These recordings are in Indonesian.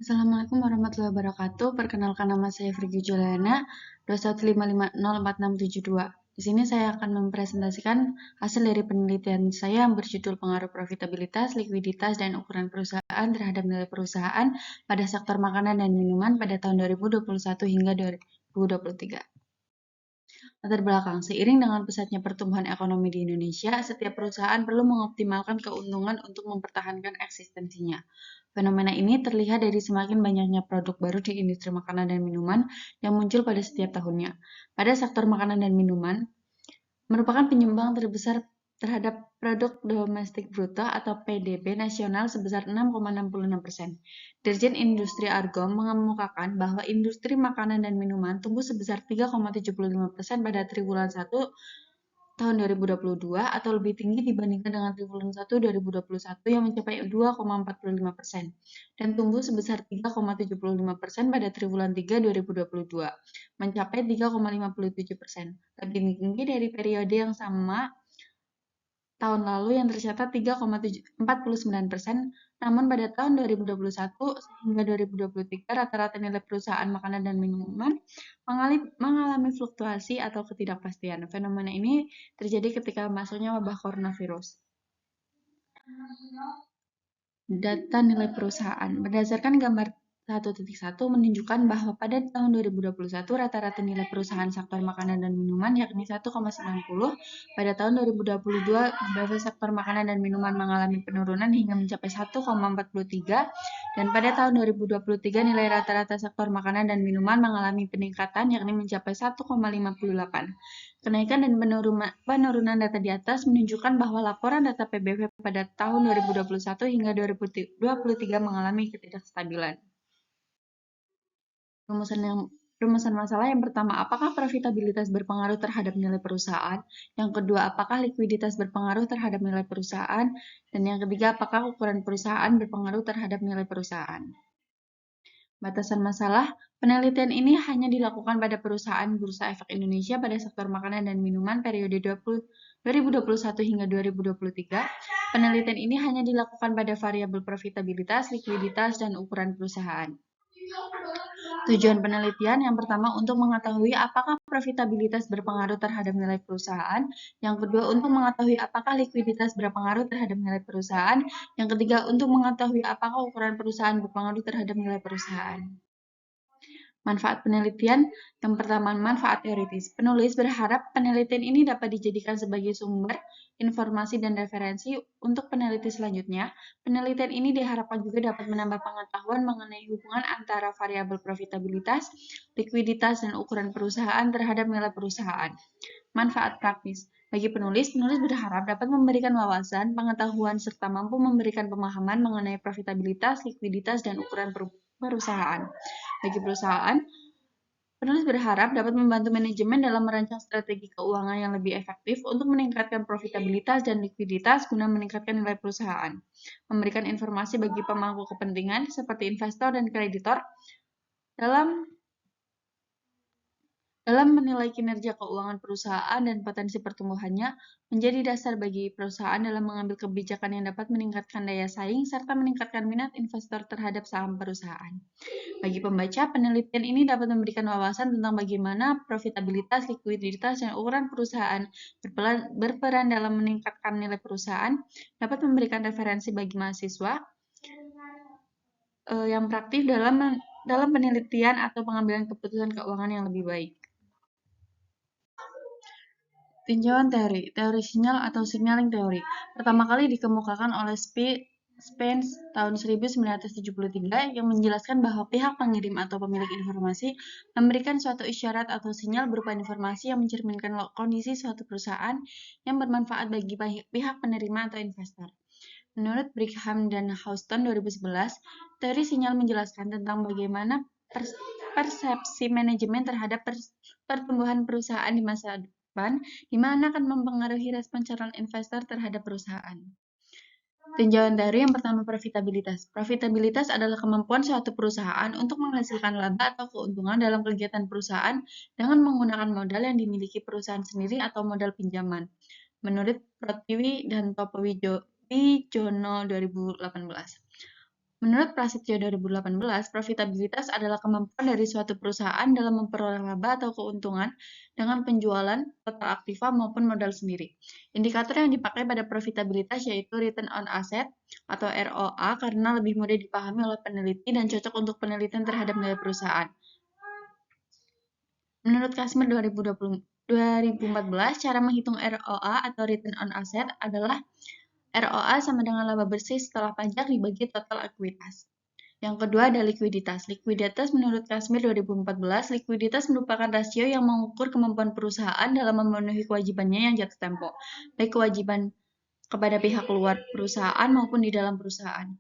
Assalamualaikum warahmatullahi wabarakatuh. Perkenalkan nama saya Virgi Juliana, 215504672. Di sini saya akan mempresentasikan hasil dari penelitian saya yang berjudul Pengaruh Profitabilitas, Likuiditas, dan Ukuran Perusahaan terhadap Nilai Perusahaan pada Sektor Makanan dan Minuman pada tahun 2021 hingga 2023. Latar belakang, seiring dengan pesatnya pertumbuhan ekonomi di Indonesia, setiap perusahaan perlu mengoptimalkan keuntungan untuk mempertahankan eksistensinya. Fenomena ini terlihat dari semakin banyaknya produk baru di industri makanan dan minuman yang muncul pada setiap tahunnya. Pada sektor makanan dan minuman, merupakan penyumbang terbesar terhadap produk domestik bruto atau PDB nasional sebesar 6,66%. Dirjen Industri Argom mengemukakan bahwa industri makanan dan minuman tumbuh sebesar 3,75% pada triwulan 1 tahun 2022 atau lebih tinggi dibandingkan dengan triwulan 1 2021 yang mencapai 2,45% dan tumbuh sebesar 3,75% pada triwulan 3 2022 mencapai 3,57%, lebih tinggi dari periode yang sama tahun lalu yang tercatat 3,49%, namun pada tahun 2021 hingga 2023 rata-rata nilai perusahaan makanan dan minuman mengalami fluktuasi atau ketidakpastian. Fenomena ini terjadi ketika masuknya wabah coronavirus. Data nilai perusahaan. Berdasarkan gambar 1.1 menunjukkan bahwa pada tahun 2021 rata-rata nilai perusahaan sektor makanan dan minuman yakni 1,90. Pada tahun 2022 beberapa sektor makanan dan minuman mengalami penurunan hingga mencapai 1,43 dan pada tahun 2023 nilai rata-rata sektor makanan dan minuman mengalami peningkatan yakni mencapai 1,58. Kenaikan dan penurunan data di atas menunjukkan bahwa laporan data PBV pada tahun 2021 hingga 2023 mengalami ketidakstabilan. Rumusan masalah yang pertama, apakah profitabilitas berpengaruh terhadap nilai perusahaan? Yang kedua, apakah likuiditas berpengaruh terhadap nilai perusahaan? Dan yang ketiga, apakah ukuran perusahaan berpengaruh terhadap nilai perusahaan? Batasan masalah, penelitian ini hanya dilakukan pada perusahaan Bursa Efek Indonesia pada sektor makanan dan minuman periode 2021 hingga 2023. Penelitian ini hanya dilakukan pada variabel profitabilitas, likuiditas, dan ukuran perusahaan. Tujuan penelitian yang pertama untuk mengetahui apakah profitabilitas berpengaruh terhadap nilai perusahaan, yang kedua untuk mengetahui apakah likuiditas berpengaruh terhadap nilai perusahaan, yang ketiga untuk mengetahui apakah ukuran perusahaan berpengaruh terhadap nilai perusahaan. Manfaat penelitian, yang pertama manfaat teoritis. Penulis berharap penelitian ini dapat dijadikan sebagai sumber informasi dan referensi untuk peneliti selanjutnya. Penelitian ini diharapkan juga dapat menambah pengetahuan mengenai hubungan antara variabel profitabilitas, likuiditas, dan ukuran perusahaan terhadap nilai perusahaan. Manfaat praktis. Bagi penulis berharap dapat memberikan wawasan, pengetahuan, serta mampu memberikan pemahaman mengenai profitabilitas, likuiditas, dan ukuran perusahaan. Bagi perusahaan, penulis berharap dapat membantu manajemen dalam merancang strategi keuangan yang lebih efektif untuk meningkatkan profitabilitas dan likuiditas guna meningkatkan nilai perusahaan. Memberikan informasi bagi pemangku kepentingan seperti investor dan kreditor dalam menilai kinerja keuangan perusahaan dan potensi pertumbuhannya, menjadi dasar bagi perusahaan dalam mengambil kebijakan yang dapat meningkatkan daya saing serta meningkatkan minat investor terhadap saham perusahaan. Bagi pembaca, penelitian ini dapat memberikan wawasan tentang bagaimana profitabilitas, likuiditas, dan ukuran perusahaan berperan dalam meningkatkan nilai perusahaan, dapat memberikan referensi bagi mahasiswa yang praktif dalam penelitian atau pengambilan keputusan keuangan yang lebih baik. Tinjauan teori sinyal atau signaling teori, pertama kali dikemukakan oleh Spence tahun 1973 yang menjelaskan bahwa pihak pengirim atau pemilik informasi memberikan suatu isyarat atau sinyal berupa informasi yang mencerminkan kondisi suatu perusahaan yang bermanfaat bagi pihak penerima atau investor. Menurut Brigham dan Houston 2011, teori sinyal menjelaskan tentang bagaimana persepsi manajemen terhadap pertumbuhan perusahaan di masa depan, di mana akan mempengaruhi respon calon investor terhadap perusahaan. Tinjauan teori yang pertama, profitabilitas. Profitabilitas adalah kemampuan suatu perusahaan untuk menghasilkan laba atau keuntungan dalam kegiatan perusahaan dengan menggunakan modal yang dimiliki perusahaan sendiri atau modal pinjaman. Menurut Pratiwi dan Topowijono 2018. Menurut Prasetyo 2018, profitabilitas adalah kemampuan dari suatu perusahaan dalam memperoleh laba atau keuntungan dengan penjualan total aktiva maupun modal sendiri. Indikator yang dipakai pada profitabilitas yaitu Return on Asset atau ROA karena lebih mudah dipahami oleh peneliti dan cocok untuk penelitian terhadap nilai perusahaan. Menurut Kasmir 2014, cara menghitung ROA atau Return on Asset adalah ROA sama dengan laba bersih setelah pajak dibagi total ekuitas. Yang kedua ada likuiditas. Likuiditas menurut Kasmir 2014, likuiditas merupakan rasio yang mengukur kemampuan perusahaan dalam memenuhi kewajibannya yang jatuh tempo, baik kewajiban kepada pihak luar perusahaan maupun di dalam perusahaan.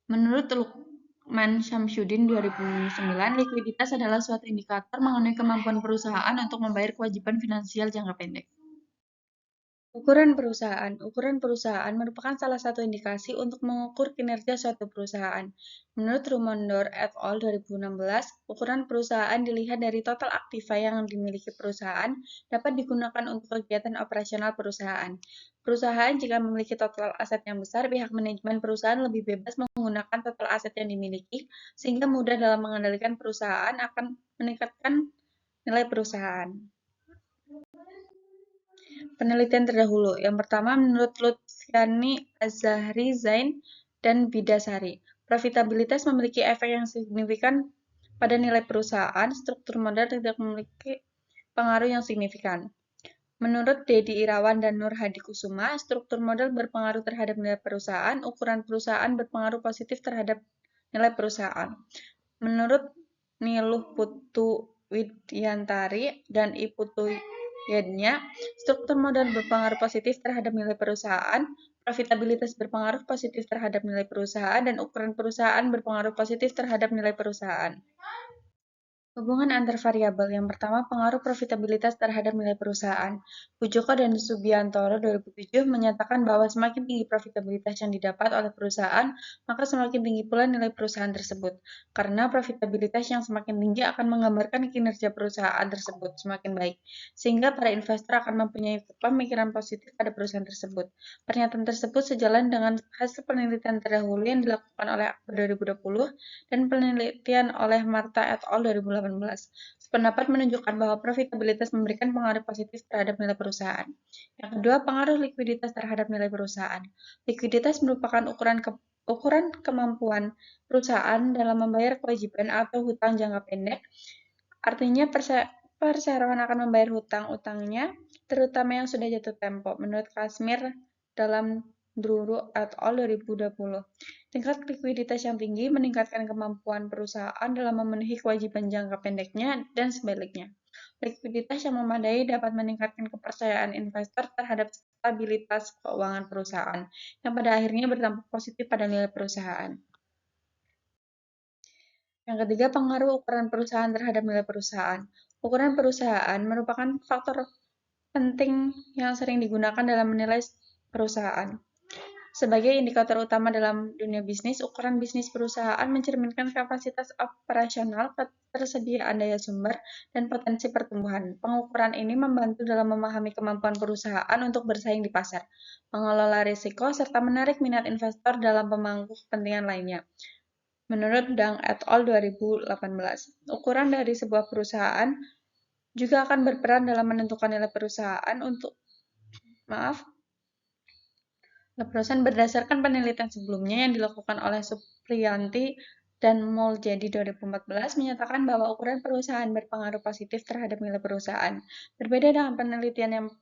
Menurut Lukman Syamsuddin 2009, likuiditas adalah suatu indikator mengenai kemampuan perusahaan untuk membayar kewajiban finansial jangka pendek. Ukuran perusahaan. Ukuran perusahaan merupakan salah satu indikasi untuk mengukur kinerja suatu perusahaan. Menurut Rumondor et al. 2016, ukuran perusahaan dilihat dari total aktiva yang dimiliki perusahaan dapat digunakan untuk kegiatan operasional perusahaan. Perusahaan jika memiliki total aset yang besar, pihak manajemen perusahaan lebih bebas menggunakan total aset yang dimiliki, sehingga mudah dalam mengendalikan perusahaan akan meningkatkan nilai perusahaan. Penelitian terdahulu. Yang pertama, menurut Lutfiani Az-Zahri Zain dan Bidasari, profitabilitas memiliki efek yang signifikan pada nilai perusahaan, struktur modal tidak memiliki pengaruh yang signifikan. Menurut Dedi Irawan dan Nur Hadi Kusuma, struktur modal berpengaruh terhadap nilai perusahaan, ukuran perusahaan berpengaruh positif terhadap nilai perusahaan. Menurut Niluh Putu Widyantari dan Iputu Yadnya, struktur modal berpengaruh positif terhadap nilai perusahaan, profitabilitas berpengaruh positif terhadap nilai perusahaan, dan ukuran perusahaan berpengaruh positif terhadap nilai perusahaan. Hubungan antar variabel. Yang pertama, pengaruh profitabilitas terhadap nilai perusahaan. Pujoko dan Subiantoro 2007 menyatakan bahwa semakin tinggi profitabilitas yang didapat oleh perusahaan, maka semakin tinggi pula nilai perusahaan tersebut. Karena profitabilitas yang semakin tinggi akan menggambarkan kinerja perusahaan tersebut semakin baik, sehingga para investor akan mempunyai pemikiran positif pada perusahaan tersebut. Pernyataan tersebut sejalan dengan hasil penelitian terdahulu yang dilakukan oleh Akbar 2020 dan penelitian oleh Marta et al. 2018. Sependapat menunjukkan bahwa profitabilitas memberikan pengaruh positif terhadap nilai perusahaan. Yang kedua, pengaruh likuiditas terhadap nilai perusahaan. Likuiditas merupakan ukuran kemampuan perusahaan dalam membayar kewajiban atau hutang jangka pendek. Artinya perseroan akan membayar hutang-utangnya, terutama yang sudah jatuh tempo. Menurut Kasmir dalam Druru et al. 2020. Tingkat likuiditas yang tinggi meningkatkan kemampuan perusahaan dalam memenuhi kewajiban jangka pendeknya dan sebaliknya. Likuiditas yang memadai dapat meningkatkan kepercayaan investor terhadap stabilitas keuangan perusahaan, yang pada akhirnya berdampak positif pada nilai perusahaan. Yang ketiga, pengaruh ukuran perusahaan terhadap nilai perusahaan. Ukuran perusahaan merupakan faktor penting yang sering digunakan dalam menilai perusahaan. Sebagai indikator utama dalam dunia bisnis, ukuran bisnis perusahaan mencerminkan kapasitas operasional, ketersediaan daya sumber, dan potensi pertumbuhan. Pengukuran ini membantu dalam memahami kemampuan perusahaan untuk bersaing di pasar, mengelola risiko, serta menarik minat investor dalam pemangku kepentingan lainnya. Menurut Dang et al. 2018, ukuran dari sebuah perusahaan juga akan berperan dalam menentukan nilai perusahaan berdasarkan penelitian sebelumnya yang dilakukan oleh Supriyanti dan Moljedi 2014 menyatakan bahwa ukuran perusahaan berpengaruh positif terhadap nilai perusahaan. Berbeda dengan penelitian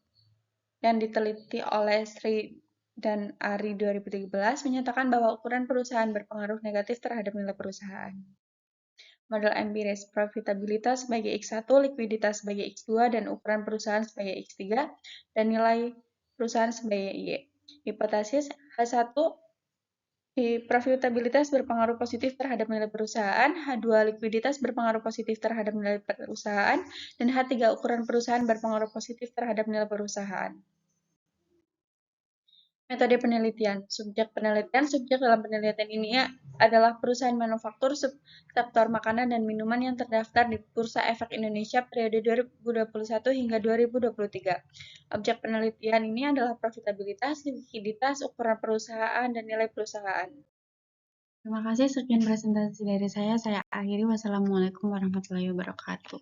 yang diteliti oleh Sri dan Ari 2013 menyatakan bahwa ukuran perusahaan berpengaruh negatif terhadap nilai perusahaan. Model empiris, profitabilitas sebagai X1, likuiditas sebagai X2, dan ukuran perusahaan sebagai X3, dan nilai perusahaan sebagai Y. Hipotesis H1, profitabilitas berpengaruh positif terhadap nilai perusahaan, H2 likuiditas berpengaruh positif terhadap nilai perusahaan, dan H3 ukuran perusahaan berpengaruh positif terhadap nilai perusahaan. Metode penelitian. Subjek dalam penelitian ini adalah perusahaan manufaktur sektor makanan dan minuman yang terdaftar di Bursa Efek Indonesia periode 2021 hingga 2023. Objek penelitian ini adalah profitabilitas, likuiditas, ukuran perusahaan, dan nilai perusahaan. Terima kasih, sekian presentasi dari saya. Saya akhiri. Wassalamualaikum warahmatullahi wabarakatuh.